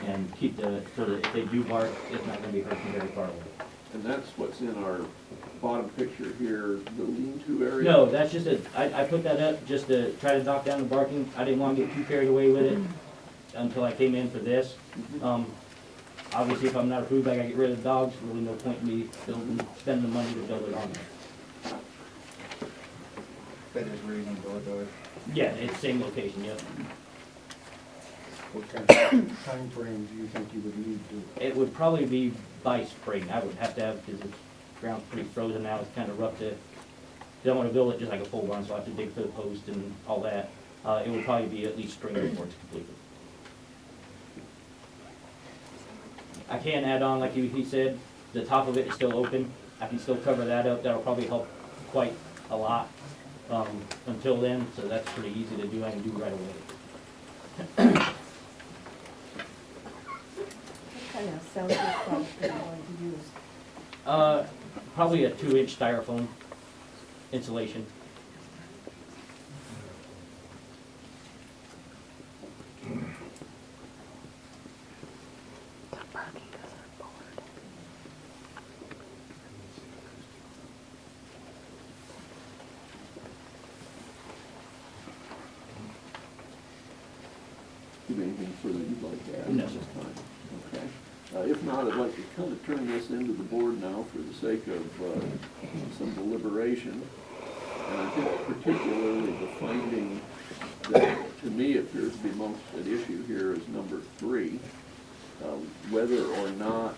and keep so that if they do bark, it's not gonna be heard from very far away. And that's what's in our bottom picture here, the lean-to area? No, that's just I put that up just to try to knock down the barking. I didn't want to get too carried away with it until I came in for this. Obviously, if I'm not approved, I gotta get rid of the dogs. Really no point in me spending the money to build it on there. That is where you're gonna go with Yeah, it's same location, yep. What kind of time frame do you think you would need to? It would probably be by spring. I would have to have, because the ground's pretty frozen now, it's kind of rough to, don't want to build it just like a pole barn, so I have to dig for the post and all that. It would probably be at least spring before it's completed. I can add on, like he said, the top of it is still open. I can still cover that up. That'll probably help quite a lot until then, so that's pretty easy to do. I can do right away. What kind of soundproof product are you going to use? Probably a 2-inch styrofoam insulation. Do you have anything further you'd like to add No. at this time? Okay. If not, I'd like to kind of turn this into the board now for the sake of some deliberation. And I think particularly the finding that to me appears to be most at issue here is number 3. Whether or not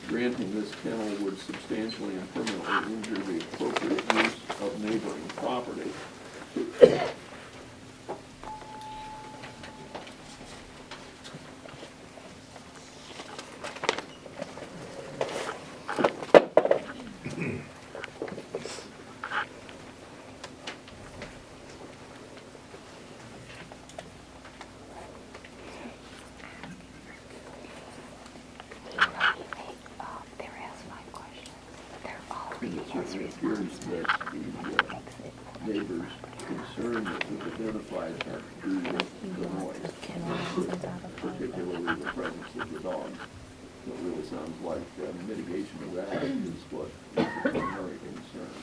granting this kennel would substantially and permanently injure the appropriate use of neighboring property. It certainly appears that the neighbors' concern that was identified have to do with the noise, particularly the presence of the dog. So it really sounds like mitigation of that is what is the primary concern.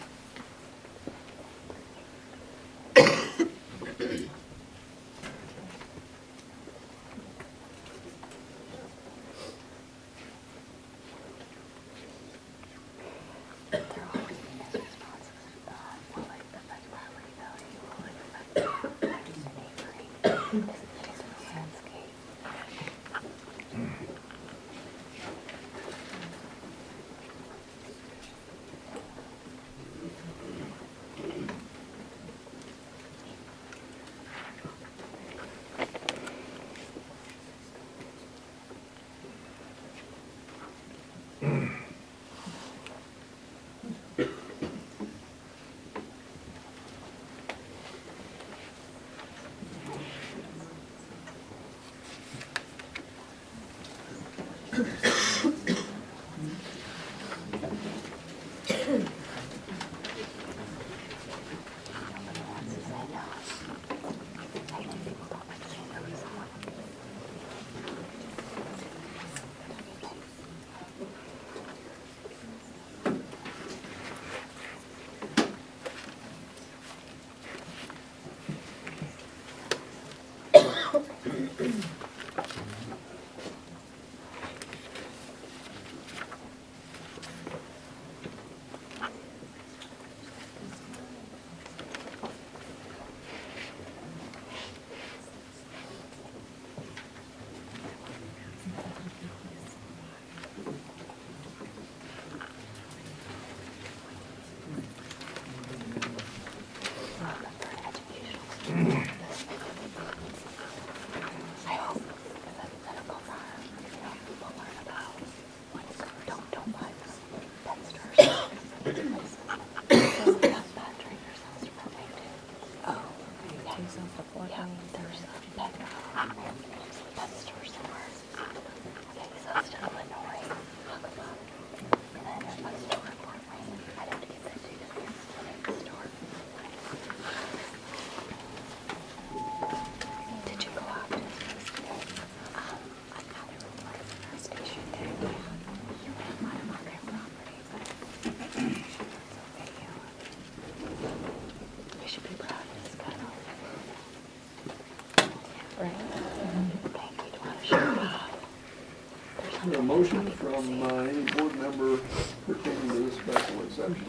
A motion from any board member pertaining to this special exception.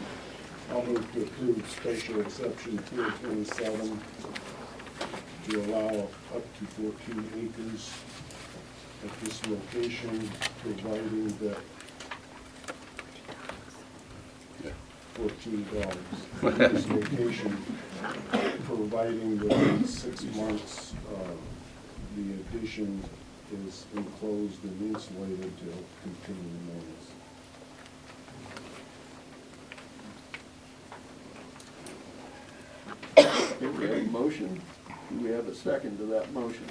I'll move to approve special exception 427 to allow up to 14 acres at this location, providing that 14 dogs at this location, providing that in 6 months, the addition is enclosed and insulated to help contain the noise. Okay, we have a motion. Do we have a second to that motion?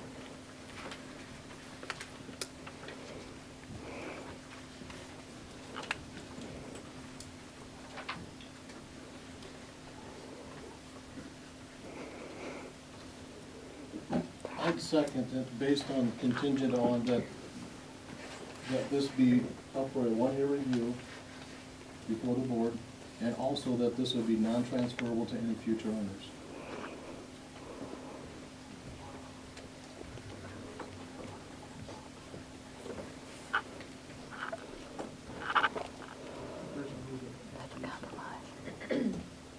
I'd second it, based on contingent on that this be up for a one-year review before the board, and also that this would be non-transferable to any future owners.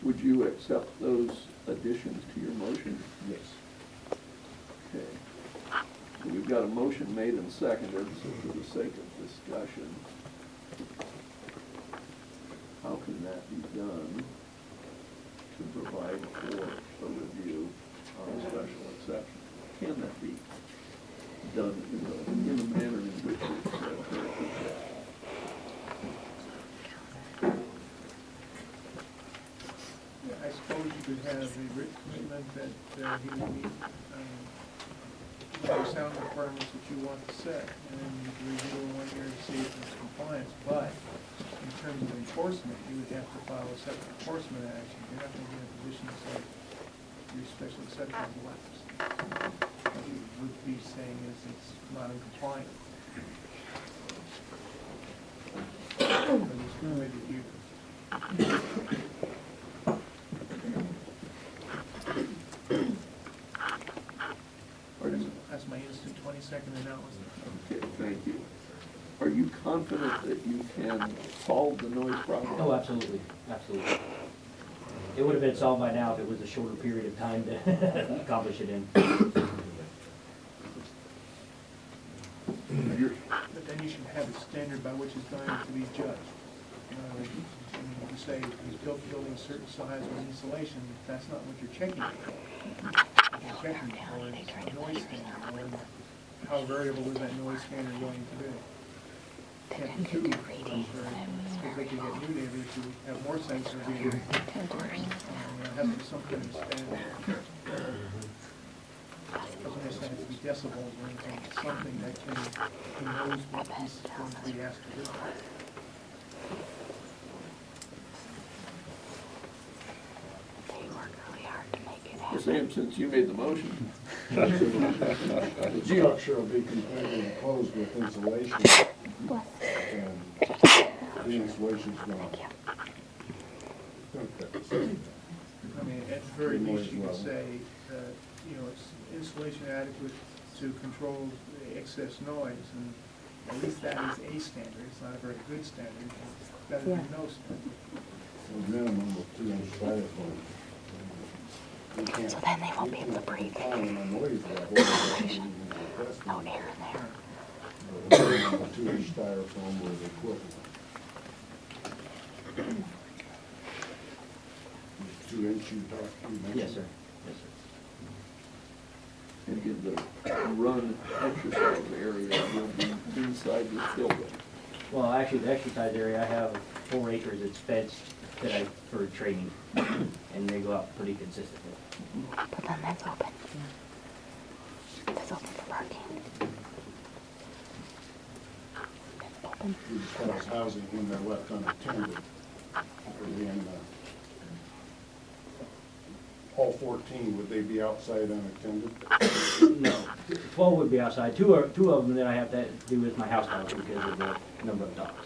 Would you accept those additions to your motion? Yes. Okay. So we've got a motion made and seconded, so for the sake of discussion, how can that be done to provide for a review on a special exception? Can that be done in the manner in which it's I suppose you could have a written commitment that he would meet the sound requirements that you want to set, and then you could review in 1 year to see if it's compliance. But in terms of enforcement, you would have to file a separate enforcement action. You're not going to be in a position to say your special exception is lapsed. What you would be saying is it's not in compliance. But it's permitted use. That's my instant 20-second analysis. Okay, thank you. Are you confident that you can solve the noise problem? Oh, absolutely, absolutely. It would have been solved by now if it was a shorter period of time to accomplish it in. But then you should have a standard by which it's going to be judged. You say he's built the building a certain size with insulation, that's not what you're checking for. What you're checking for is a noise standard, and how variable is that noise standard going to be? Can't be too arbitrary, because they could get new neighbors who have more sense of being, has to be some kind of standard. Doesn't necessarily have to be decibels or anything, it's something that he knows what he's going to be asked to do. Sam, since you made the motion. The structure will be completely enclosed with insulation, and the insulation's not. I mean, at the very least, you could say that, it's insulation adequate to control the excess noise, and at least that is a standard. It's not a very good standard, it's better than no standard. A minimum of 2 inch styrofoam. So then they won't be able to breathe. No No air in there. 2 inch styrofoam or the equivalent. 2 inch you mentioned? Yes, sir. Yes, sir. And again, the run exercise area will be inside this building. Well, actually, the exercise area, I have 4 acres, it's fenced that I, for training, and they go out pretty consistently. But then that's open. That's open for parking. It's open. You discuss housing when they're left unattended. All 14, would they be outside unattended? No, 12 would be outside. Two of them that I have to do with my house dogs because of the number of dogs.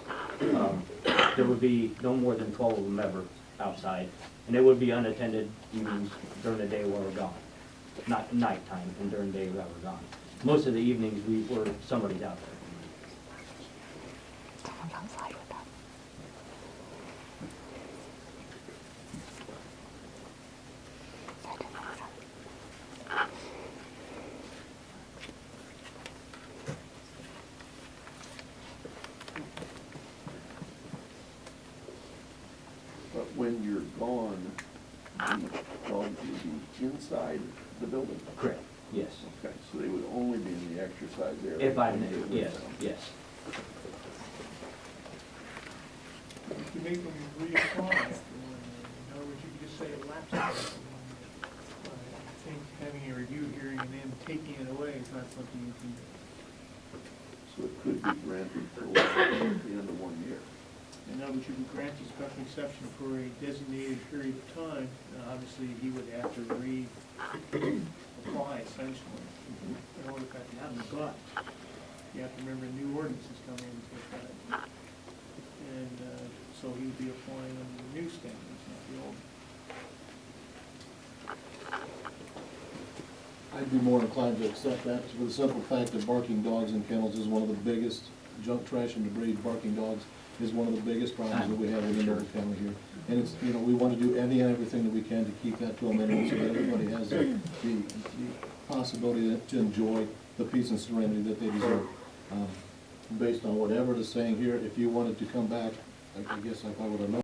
There would be no more than 12 of them ever outside, and they would be unattended evenings during the day while we're gone, not nighttime and during the day while we're gone. Most of the evenings somebody's out there. comes outside with them. That didn't make sense. But when you're gone, the dogs would be inside the building? Correct, yes. Okay, so they would only be in the exercise area? If I, when you're with yes, them. yes. You can make them reapply after 1 year. In other words, you could just say it lapses after 1 year. I think having a review hearing and then taking it away is not something you can do. So it could be granted for at the end of 1 year? In other words, you can grant a special exception for a designated period of time. Obviously, he would have to reapply essentially in order for that to happen. But you have to remember, new ordinances come into effect. And so he would be applying under the new standards, not the old. I'd be more inclined to accept that for the simple fact that barking dogs in kennels is one of the biggest, junk, trash, and debris, barking dogs is one of the biggest problems that we have in the Old County here. And it's, you know, we want to do any and everything that we can to keep that to a minimum so that everybody has the possibility to enjoy the peace and serenity that they deserve. Based on whatever it is saying here, if you wanted to come back, I guess if I would have known